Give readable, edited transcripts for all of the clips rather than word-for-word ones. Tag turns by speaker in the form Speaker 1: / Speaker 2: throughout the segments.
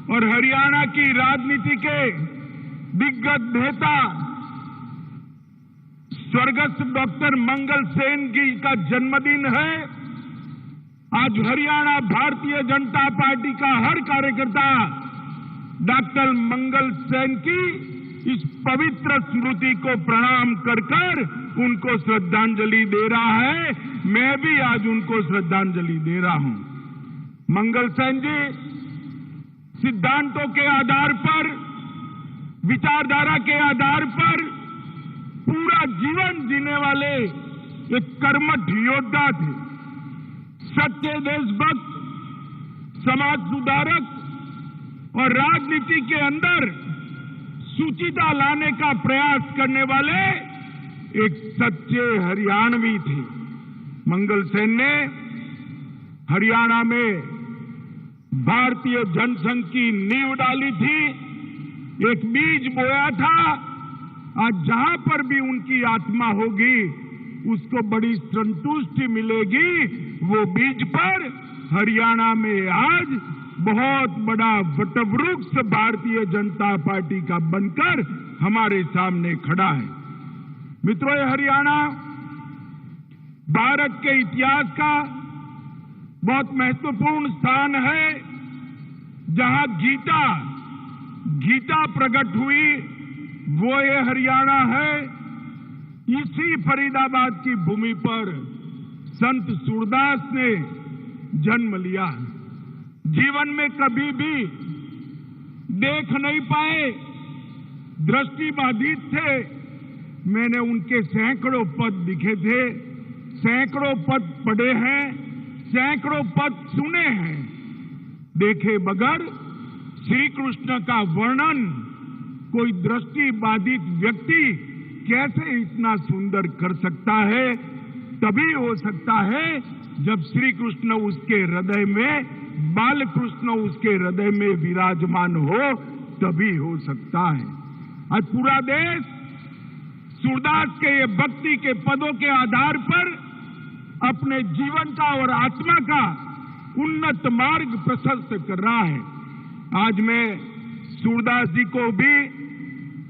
Speaker 1: और हरियाणा की राजनीति के दिग्गज नेता स्वर्गस्थ डॉक्टर मंगल सेन जी का जन्मदिन है। आज हरियाणा भारतीय जनता पार्टी का हर कार्यकर्ता डॉक्टर मंगल सेन की इस पवित्र स्मृति को प्रणाम कर उनको श्रद्धांजलि दे रहा है। मैं भी आज उनको श्रद्धांजलि दे रहा हूं। मंगल सेन जी सिद्धांतों के आधार पर, विचारधारा के आधार पर पूरा जीवन जीने वाले एक कर्मठ योद्धा थे, सच्चे देशभक्त, समाज सुधारक और राजनीति के अंदर सुचिता लाने का प्रयास करने वाले एक सच्चे हरियाणवी थे। मंगल सेन ने हरियाणा में भारतीय जनसंघ की नींव डाली थी, एक बीज बोया था। आज जहां पर भी उनकी आत्मा होगी उसको बड़ी संतुष्टि मिलेगी। वो बीज पर हरियाणा में आज बहुत बड़ा वटवृक्ष भारतीय जनता पार्टी का बनकर हमारे सामने खड़ा है। मित्रों, ये हरियाणा भारत के इतिहास का बहुत महत्वपूर्ण स्थान है, जहां गीता प्रकट हुई, वो ये हरियाणा है। इसी फरीदाबाद की भूमि पर संत सूरदास ने जन्म लिया। जीवन में कभी भी देख नहीं पाए, दृष्टि बाधित थे। मैंने उनके सैकड़ों पद दिखे थे, सैकड़ों पद पढ़े हैं, सैकड़ों पद सुने हैं। देखे बगैर श्री कृष्ण का वर्णन कोई दृष्टि बाधित व्यक्ति कैसे इतना सुंदर कर सकता है? तभी हो सकता है जब श्री कृष्ण उसके हृदय में, बाल कृष्ण उसके हृदय में विराजमान हो, तभी हो सकता है। आज पूरा देश सूरदास के ये भक्ति के पदों के आधार पर अपने जीवन का और आत्मा का उन्नत मार्ग प्रशस्त कर रहा है। आज मैं सूरदास जी को भी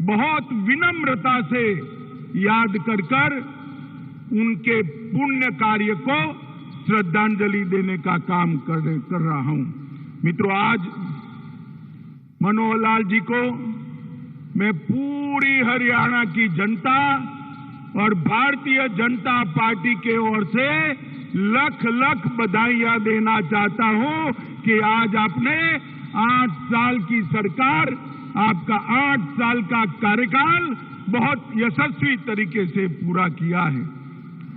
Speaker 1: बहुत विनम्रता से याद कर उनके पुण्य कार्य को श्रद्धांजलि देने का काम कर रहा हूं। मित्रों, आज मनोहर लाल जी को मैं पूरी हरियाणा की जनता और भारतीय जनता पार्टी के ओर से लख लख बधाइयां देना चाहता हूं कि आज आपने 8 साल की सरकार, आपका 8 साल का कार्यकाल बहुत यशस्वी तरीके से पूरा किया है।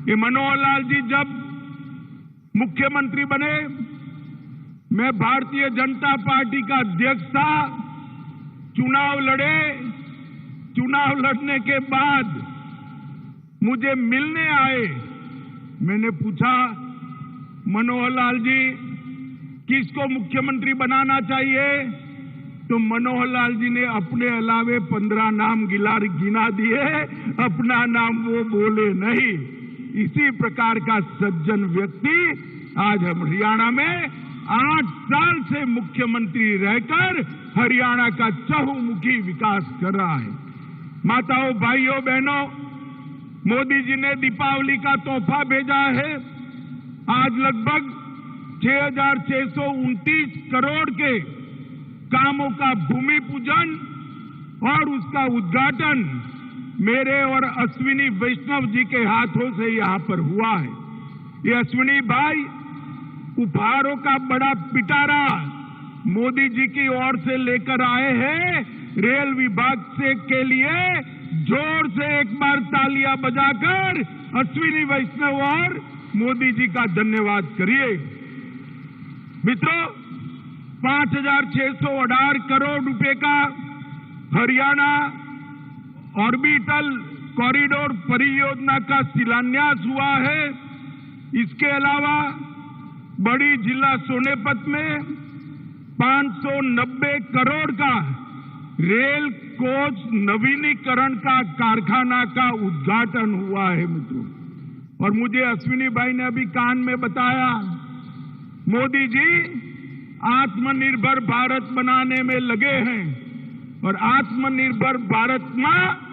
Speaker 1: ये मनोहर लाल जी जब मुख्यमंत्री बने, मैं भारतीय जनता पार्टी का अध्यक्ष था, चुनाव लड़े। चुनाव लड़ने के बाद मुझे मिलने आए। मैंने पूछा, मनोहर लाल जी किसको मुख्यमंत्री बनाना चाहिए? तो मनोहर लाल जी ने अपने अलावे 15 नाम गिना दिए, अपना नाम वो बोले नहीं। इसी प्रकार का सज्जन व्यक्ति आज हम हरियाणा में 8 साल से मुख्यमंत्री रहकर हरियाणा का चहुमुखी विकास कर रहा है। माताओं, भाइयों, बहनों, मोदी जी ने दीपावली का तोहफा भेजा है। आज लगभग 6,629 करोड़ के कामों का भूमि पूजन और उसका उद्घाटन मेरे और अश्विनी वैष्णव जी के हाथों से यहां पर हुआ है। ये अश्विनी भाई उपहारों का बड़ा पिटारा मोदी जी की ओर से लेकर आए हैं। रेल विभाग से के लिए जोर से एक बार तालियां बजाकर अश्विनी वैष्णव और मोदी जी का धन्यवाद करिए। मित्रों, 5,618 करोड़ रुपए का हरियाणा ऑर्बिटल कॉरिडोर परियोजना का शिलान्यास हुआ है। इसके अलावा बड़ी जिला सोनेपत में 590 करोड़ का रेल कोच नवीनीकरण का कारखाना का उद्घाटन हुआ है। मित्रों, और मुझे अश्विनी भाई ने अभी कान में बताया, मोदी जी आत्मनिर्भर भारत बनाने में लगे हैं और आत्मनिर्भर भारत में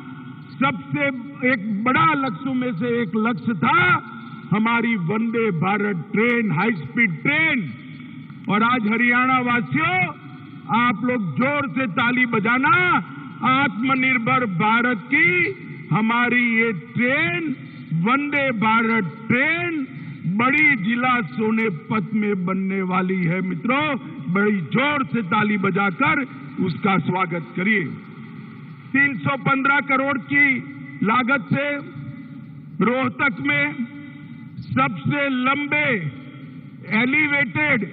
Speaker 1: सबसे एक बड़ा लक्ष्यों में से एक लक्ष्य था हमारी Vande Bharat train, high speed train. और आज हरियाणा वासियों, आप लोग जोर से ताली बजाना, आत्मनिर्भर भारत की हमारी ये ट्रेन, वंदे भारत ट्रेन बड़ी जिला सोनेपत में बनने वाली है। मित्रों, बड़ी जोर से ताली बजाकर उसका स्वागत करिए। 315 करोड़ की लागत से रोहतक में सबसे लंबे एलिवेटेड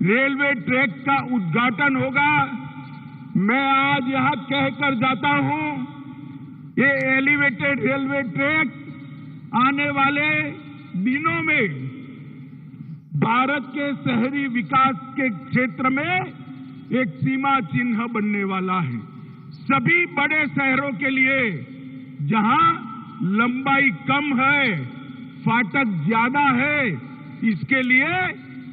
Speaker 1: रेलवे ट्रैक का उद्घाटन होगा। मैं आज यहां कहकर जाता हूं, ये एलिवेटेड रेलवे ट्रैक आने वाले दिनों में भारत के शहरी विकास के क्षेत्र में एक सीमा चिन्ह बनने वाला है। सभी बड़े शहरों के लिए जहां लंबाई कम है, फाटक ज्यादा है, इसके लिए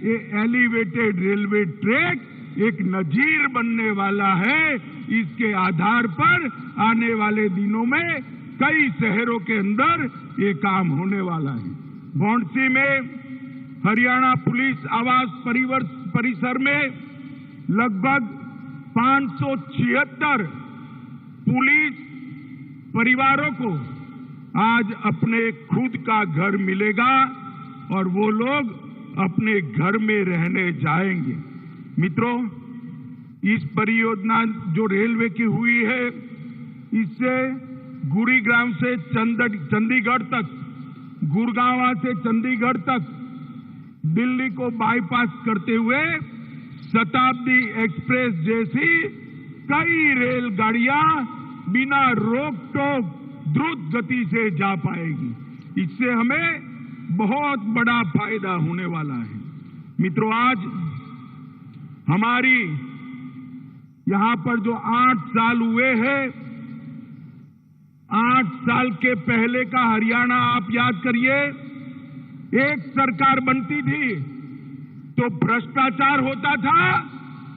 Speaker 1: ये एलिवेटेड रेलवे ट्रैक एक नजीर बनने वाला है। इसके आधार पर आने वाले दिनों में कई शहरों के अंदर ये काम होने वाला है। भौंडसी में हरियाणा पुलिस आवास परिसर में लगभग 576 पुलिस परिवारों को आज अपने खुद का घर मिलेगा और वो लोग अपने घर में रहने जाएंगे। मित्रों, इस परियोजना जो रेलवे की हुई है, इससे गुरुग्राम से चंडीगढ़ तक, गुड़गांव से चंडीगढ़ तक दिल्ली को बाईपास करते हुए शताब्दी एक्सप्रेस जैसी कई रेलगाड़ियां बिना रोक टोक द्रुत गति से जा पाएगी। इससे हमें बहुत बड़ा फायदा होने वाला है। मित्रों, आज हमारी यहां पर जो 8 साल हुए हैं, 8 साल के पहले का हरियाणा आप याद करिए। एक सरकार बनती थी तो भ्रष्टाचार होता था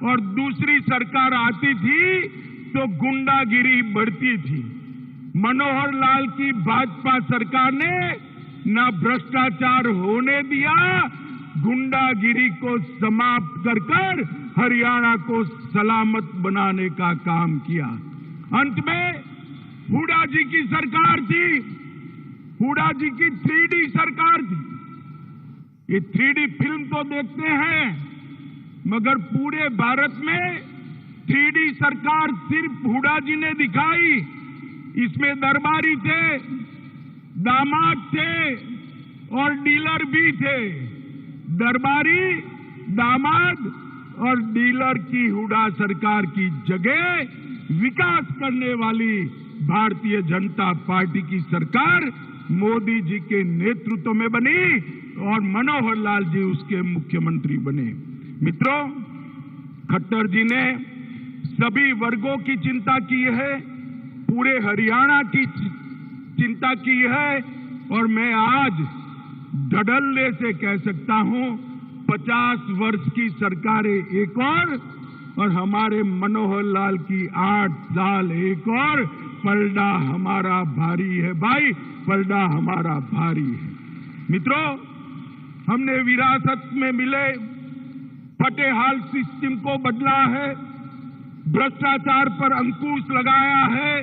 Speaker 1: और दूसरी सरकार आती थी तो गुंडागिरी बढ़ती थी। मनोहर लाल की भाजपा सरकार ने ना भ्रष्टाचार होने दिया, गुंडागिरी को समाप्त कर हरियाणा को सलामत बनाने का काम किया। अंत में हुड्डा जी की सरकार थी, हुड्डा जी की 3D सरकार थी। ये 3D फिल्म तो देखते हैं, मगर पूरे भारत में 3D सरकार सिर्फ हुड्डा जी ने दिखाई। इसमें दरबारी थे, दामाद थे और डीलर भी थे। दरबारी, दामाद और डीलर की हुड्डा सरकार की जगह विकास करने वाली भारतीय जनता पार्टी की सरकार मोदी जी के नेतृत्व में बनी और मनोहर लाल जी उसके मुख्यमंत्री बने। मित्रों, खट्टर जी ने सभी वर्गों की चिंता की है, पूरे हरियाणा की चिंता की है और मैं आज धड़ल्ले से कह सकता हूं 50 वर्ष की सरकारें एक और हमारे मनोहर लाल की 8 साल एक और, पलड़ा हमारा भारी है भाई, पलड़ा हमारा भारी है। मित्रों, हमने विरासत में मिले फटेहाल सिस्टम को बदला है, भ्रष्टाचार पर अंकुश लगाया है,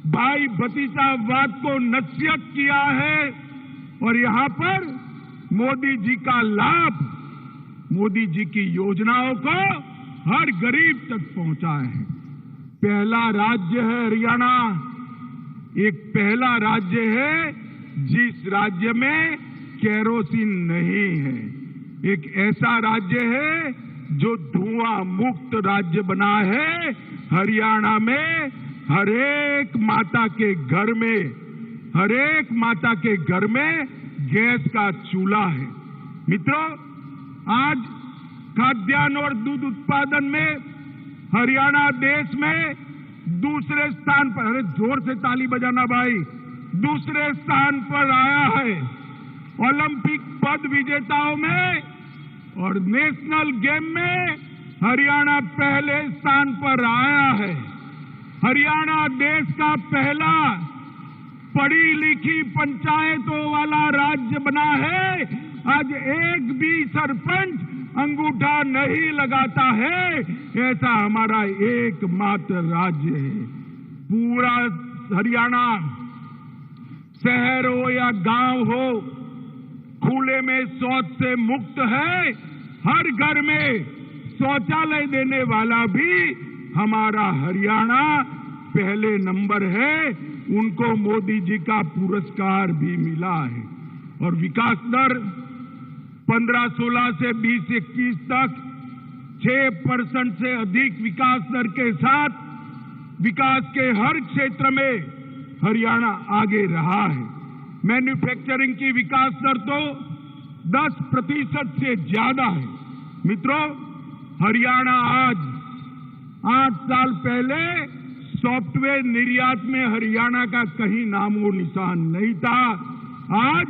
Speaker 1: भाई भतीजावाद को नसीहत किया है और यहां पर मोदी जी का लाभ, मोदी जी की योजनाओं को हर गरीब तक पहुंचा है। पहला राज्य है हरियाणा, एक पहला राज्य है जिस राज्य में केरोसिन नहीं है। एक ऐसा राज्य है जो धुआं मुक्त राज्य बना है। हरियाणा में हर एक माता के घर में गैस का चूल्हा है। मित्रों, आज खाद्यान्न और दूध उत्पादन में हरियाणा देश में दूसरे स्थान पर, अरे जोर से ताली बजाना भाई, दूसरे स्थान पर आया है। ओलंपिक पद विजेताओं में और नेशनल गेम में हरियाणा पहले स्थान पर आया है। हरियाणा देश का पहला पढ़ी लिखी पंचायतों वाला राज्य बना है। आज एक भी सरपंच अंगूठा नहीं लगाता है, ऐसा हमारा एकमात्र राज्य है। पूरा हरियाणा शहर हो या गांव हो, खुले में शौच से मुक्त है। हर घर में शौचालय देने वाला भी हमारा हरियाणा पहले नंबर है। उनको मोदी जी का पुरस्कार भी मिला है। और विकास दर 15-16 से 20-21 तक 6% से अधिक विकास दर के साथ विकास के हर क्षेत्र में हरियाणा आगे रहा है। मैन्युफैक्चरिंग की विकास दर तो 10% से ज्यादा है। मित्रों, हरियाणा आज 8 साल पहले सॉफ्टवेयर निर्यात में हरियाणा का कहीं नामो निशान नहीं था। आज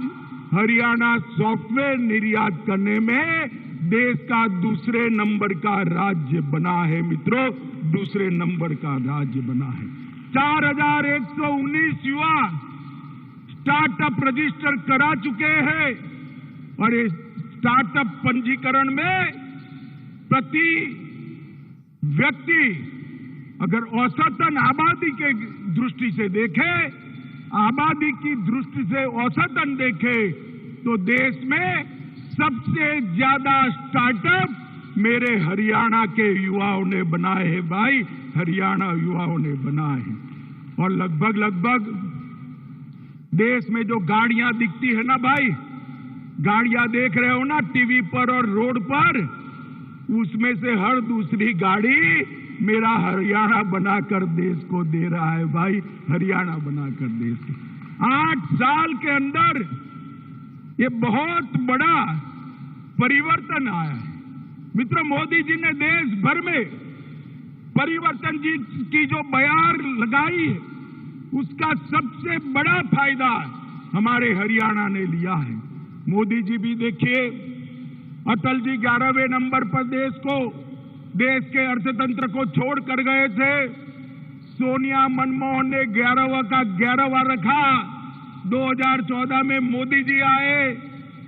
Speaker 1: हरियाणा सॉफ्टवेयर निर्यात करने में देश का दूसरे नंबर का राज्य बना है। मित्रों, दूसरे नंबर का राज्य बना है। 4119 युवा स्टार्टअप रजिस्टर करा चुके हैं और इस स्टार्टअप पंजीकरण में प्रति व्यक्ति अगर औसतन आबादी के दृष्टि से देखें, आबादी की दृष्टि से औसतन देखें, तो देश में सबसे ज्यादा स्टार्टअप मेरे हरियाणा के युवाओं ने बनाए हैं। भाई, हरियाणा युवाओं ने बनाए हैं। और लगभग देश में जो गाड़ियां दिखती है ना भाई, गाड़ियां देख रहे हो ना टीवी पर और रोड पर, उसमें से हर दूसरी गाड़ी मेरा हरियाणा बनाकर देश को दे रहा है। भाई, हरियाणा बनाकर देश को 8 साल के अंदर ये बहुत बड़ा परिवर्तन आया है। मित्रों, मोदी जी ने देश भर में परिवर्तन जी की जो बयार लगाई है, उसका सबसे बड़ा फायदा हमारे हरियाणा ने लिया है। मोदी जी भी देखिए, अटल जी 11वें नंबर पर देश के अर्थतंत्र को छोड़ कर गए थे। सोनिया मनमोहन ने 11वां का 11वां रखा। 2014 में मोदी जी आए,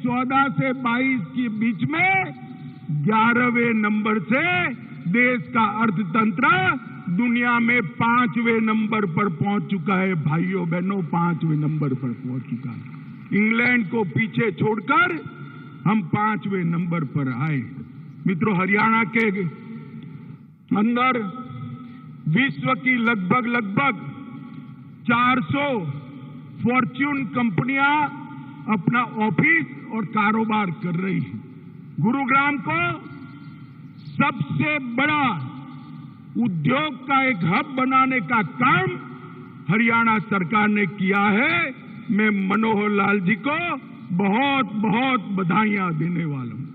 Speaker 1: 14 से 22 के बीच में 11वें नंबर से देश का अर्थतंत्र दुनिया में 5वें नंबर पर पहुंच चुका है। भाइयों बहनों, 5वें नंबर पर पहुंच चुका है। इंग्लैंड को पीछे छोड़कर हम 5वें नंबर पर आए। मित्रों, हरियाणा के अंदर विश्व की लगभग 400 फॉर्च्यून कंपनियां अपना ऑफिस और कारोबार कर रही हैं। गुरुग्राम को सबसे बड़ा उद्योग का एक हब बनाने का काम हरियाणा सरकार ने किया है। मैं मनोहर लाल जी को बहुत बहुत बधाइयां देने वाला हूं।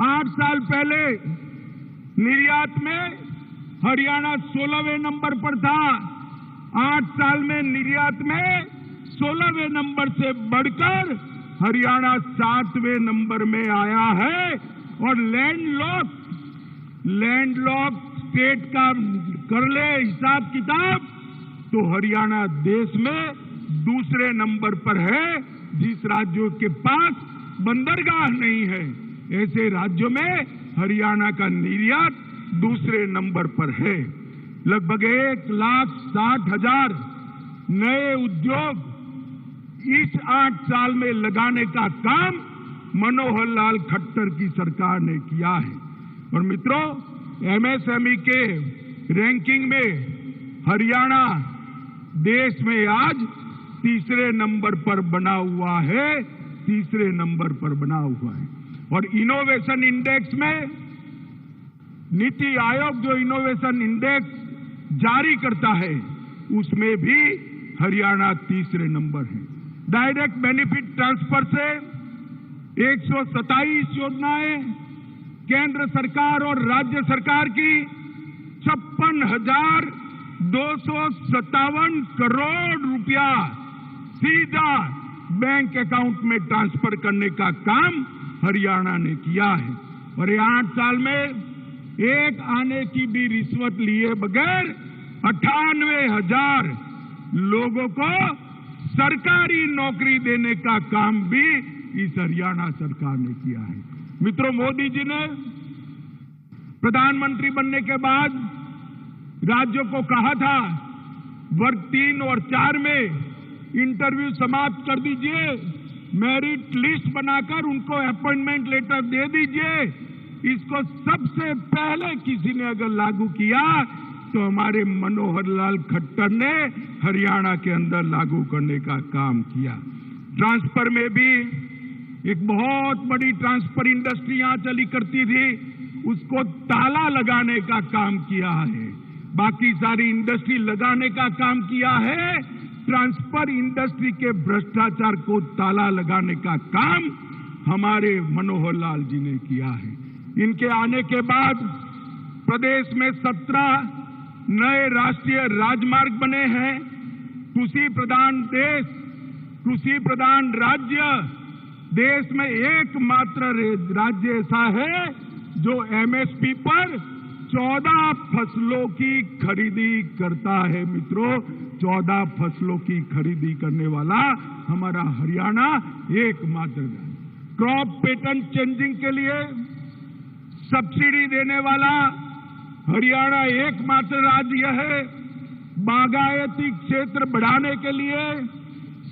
Speaker 1: 8 साल पहले निर्यात में हरियाणा 16वें नंबर पर था। 8 साल में निर्यात में 16वें नंबर से बढ़कर हरियाणा 7वें नंबर में आया है। और लैंडलॉक स्टेट का कर ले हिसाब किताब, तो हरियाणा देश में दूसरे नंबर पर है। जिस राज्यों के पास बंदरगाह नहीं है, ऐसे राज्यों में हरियाणा का निर्यात दूसरे नंबर पर है। लगभग 1,60,000 नए उद्योग इस 8 साल में लगाने का काम मनोहर लाल खट्टर की सरकार ने किया है। और मित्रों, एमएसएमई के रैंकिंग में हरियाणा देश में आज तीसरे नंबर पर बना हुआ है। तीसरे नंबर पर बना हुआ है। और इनोवेशन इंडेक्स में नीति आयोग जो इनोवेशन इंडेक्स जारी करता है, उसमें भी हरियाणा तीसरे नंबर है। डायरेक्ट बेनिफिट ट्रांसफर से 127 योजनाएं केंद्र सरकार और राज्य सरकार की 56,257 करोड़ रुपया सीधा बैंक अकाउंट में ट्रांसफर करने का काम हरियाणा ने किया है। और ये 8 साल में एक आने की भी रिश्वत लिए बगैर 98,000 लोगों को सरकारी नौकरी देने का काम भी इस हरियाणा सरकार ने किया है। मित्रों, मोदी जी ने प्रधानमंत्री बनने के बाद राज्यों को कहा था वर्ग 3 और 4 में इंटरव्यू समाप्त कर दीजिए, मेरिट लिस्ट बनाकर उनको अपॉइंटमेंट लेटर दे दीजिए। इसको सबसे पहले किसी ने अगर लागू किया तो हमारे मनोहर लाल खट्टर ने हरियाणा के अंदर लागू करने का काम किया। ट्रांसफर में भी एक बहुत बड़ी ट्रांसफर इंडस्ट्री यहां चली करती थी, उसको ताला लगाने का काम किया है। बाकी सारी इंडस्ट्री लगाने का काम किया है, ट्रांसफर इंडस्ट्री के भ्रष्टाचार को ताला लगाने का काम हमारे मनोहर लाल जी ने किया है। इनके आने के बाद प्रदेश में 17 नए राष्ट्रीय राजमार्ग बने हैं। कृषि प्रधान देश, कृषि प्रधान राज्य, देश में एकमात्र राज्य ऐसा है जो एमएसपी पर 14 फसलों की खरीदी करता है। मित्रों, 14 फसलों की खरीदी करने वाला हमारा हरियाणा एकमात्र है। क्रॉप पैटर्न चेंजिंग के लिए सब्सिडी देने वाला हरियाणा एकमात्र राज्य है। बागायती क्षेत्र बढ़ाने के लिए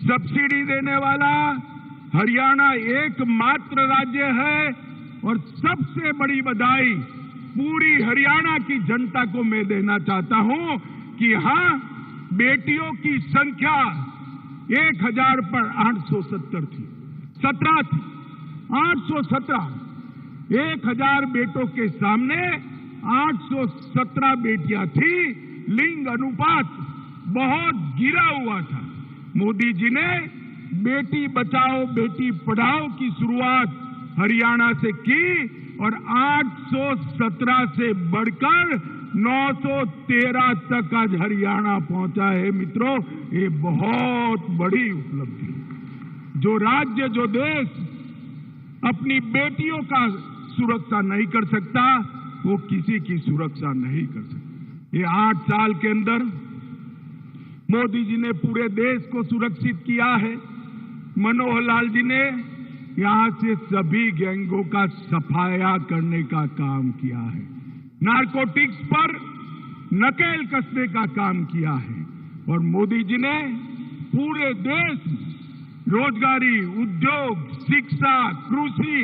Speaker 1: सब्सिडी देने वाला हरियाणा एकमात्र राज्य है। और सबसे बड़ी बधाई पूरी हरियाणा की जनता को मैं देना चाहता हूं कि हां, बेटियों की संख्या 1000 पर 870 थी, 17 थी, 817। 1000 बेटों के सामने 817 बेटियां थी। लिंग अनुपात बहुत गिरा हुआ था। मोदी जी ने बेटी बचाओ बेटी पढ़ाओ की शुरुआत हरियाणा से की और 817 से बढ़कर 913 तक आज हरियाणा पहुंचा है। मित्रों, ये बहुत बड़ी उपलब्धि है। जो राज्य, जो देश अपनी बेटियों का सुरक्षा नहीं कर सकता, वो किसी की सुरक्षा नहीं कर सकता। ये 8 साल के अंदर मोदी जी ने पूरे देश को सुरक्षित किया है। मनोहर लाल जी ने यहां से सभी गैंगों का सफाया करने का काम किया है। नारकोटिक्स पर नकेल कसने का काम किया है। और मोदी जी ने पूरे देश में रोजगारी, उद्योग, शिक्षा, कृषि,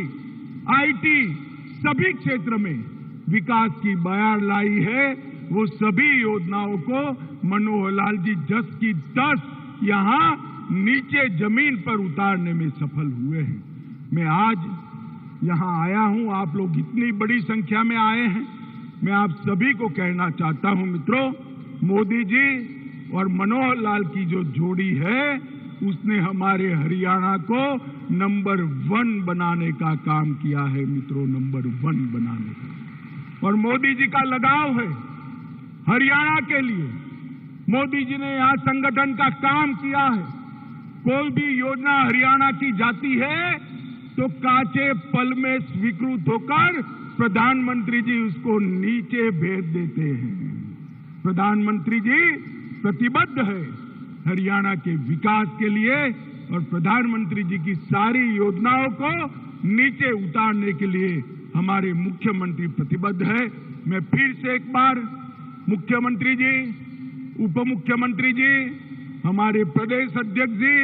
Speaker 1: आईटी सभी क्षेत्र में विकास की बयार लाई है। वो सभी योजनाओं को मनोहर लाल जी 10 की 10 यहां नीचे जमीन पर उतारने में सफल हुए हैं। मैं आज यहां आया हूं, आप लोग इतनी बड़ी संख्या में आए हैं। मैं आप सभी को कहना चाहता हूं मित्रों, मोदी जी और मनोहर लाल की जो जोड़ी है उसने हमारे हरियाणा को नंबर 1 बनाने का काम किया है। मित्रों, नंबर 1 बनाने का। और मोदी जी का लगाव है हरियाणा के लिए। मोदी जी ने यहां संगठन का काम किया है। कोई भी योजना हरियाणा की जाती है तो कांचे पल में स्वीकृत होकर प्रधानमंत्री जी उसको नीचे भेज देते हैं। प्रधानमंत्री जी प्रतिबद्ध है हरियाणा के विकास के लिए और प्रधानमंत्री जी की सारी योजनाओं को नीचे उतारने के लिए हमारे मुख्यमंत्री प्रतिबद्ध है। मैं फिर से एक बार मुख्यमंत्री जी, उप मुख्यमंत्री जी, हमारे प्रदेश अध्यक्ष जी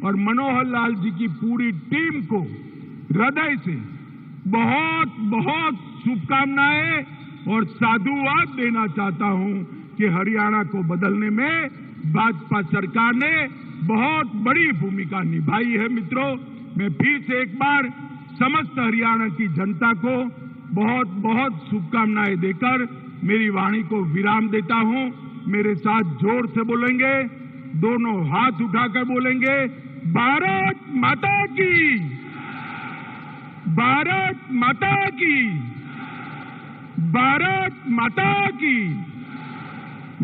Speaker 1: और मनोहर लाल जी की पूरी टीम को हृदय से बहुत बहुत शुभकामनाएं और साधुवाद देना चाहता हूं कि हरियाणा को बदलने में भाजपा सरकार ने बहुत बड़ी भूमिका निभाई है। मित्रों, मैं फिर से एक बार समस्त हरियाणा की जनता को बहुत बहुत शुभकामनाएं देकर मेरी वाणी को विराम देता हूं। मेरे साथ जोर से बोलेंगे, दोनों हाथ उठाकर बोलेंगे, भारत माता की, भारत माता की, भारत माता की,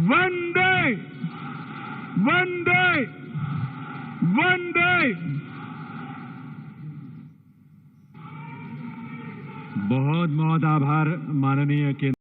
Speaker 1: वंदे वंदे वंदे।
Speaker 2: बहुत बहुत आभार माननीय केंद्र